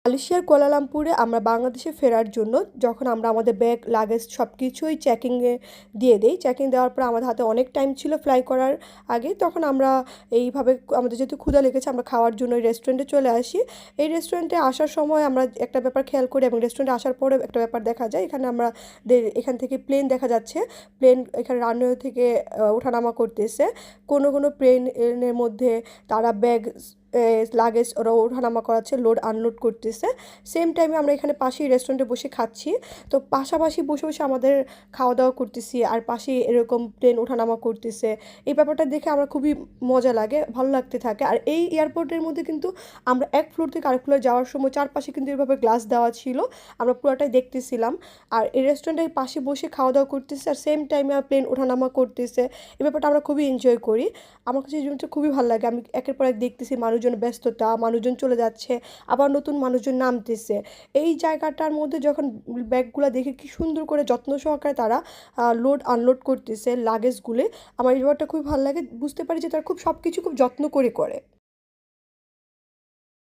মালয়েশিয়ার কুয়ালালামপুরে আমরা বাংলাদেশে ফেরার জন্য যখন আমরা আমাদের ব্যাগ লাগেজ সব কিছুই চেকিংয়ে দিয়ে দিই, চেকিং দেওয়ার পর আমাদের হাতে অনেক টাইম ছিল ফ্লাই করার আগে, তখন আমরা এইভাবে আমাদের যেহেতু ক্ষুধা লেগেছে আমরা খাওয়ার জন্য এই রেস্টুরেন্টে চলে আসি। এই রেস্টুরেন্টে আসার সময় আমরা একটা ব্যাপার খেয়াল করি এবং রেস্টুরেন্টে আসার পরে একটা ব্যাপার দেখা যায়, এখানে আমরা এখান থেকে প্লেন দেখা যাচ্ছে, প্লেন এখানে রানওয়ে থেকে ওঠানামা করতেছে। কোনো কোনো প্লেনের মধ্যে তারা ব্যাগ লাগেজ ওরা ওঠানামা করাচ্ছে, লোড আনলোড করতেছে। সেম টাইমে আমরা এখানে পাশেই রেস্টুরেন্টে বসে খাচ্ছি, তো পাশাপাশি বসে বসে আমাদের খাওয়া দাওয়া করতেছি আর পাশেই এরকম প্লেন ওঠানামা করতেছে। এই ব্যাপারটা দেখে আমার খুবই মজা লাগে, ভালো লাগতে থাকে। আর এই এয়ারপোর্টের মধ্যে কিন্তু আমরা এক ফ্লোর থেকে আরেক ফ্লোরে যাওয়ার সময় চারপাশে কিন্তু এভাবে গ্লাস দেওয়া ছিল, আমরা পুরোটাই দেখতেছিলাম। আর এই রেস্টুরেন্টের পাশে বসে খাওয়া দাওয়া করতেছে আর সেম টাইমে প্লেন ওঠানামা করতেছে। এই ব্যাপারটা আমরা খুবই এনজয় করি। আমার কাছে এই জিনিসটা খুবই ভালো লাগে। আমি একের পর এক দেখতেছি মানুষজন ব্যস্ততা, মানুষজন চলে যাচ্ছে, আবার নতুন মানুষজন নামতেছে। এই জায়গাটার মধ্যে যখন ব্যাগগুলো দেখে কি সুন্দর করে যত্ন সহকারে তারা লোড আনলোড করতেছে লাগেজগুলো, আমার এই ব্যাপারটা খুবই ভালো লাগে। বুঝতে পারি যে তারা খুব সব কিছু খুব যত্ন করে করে।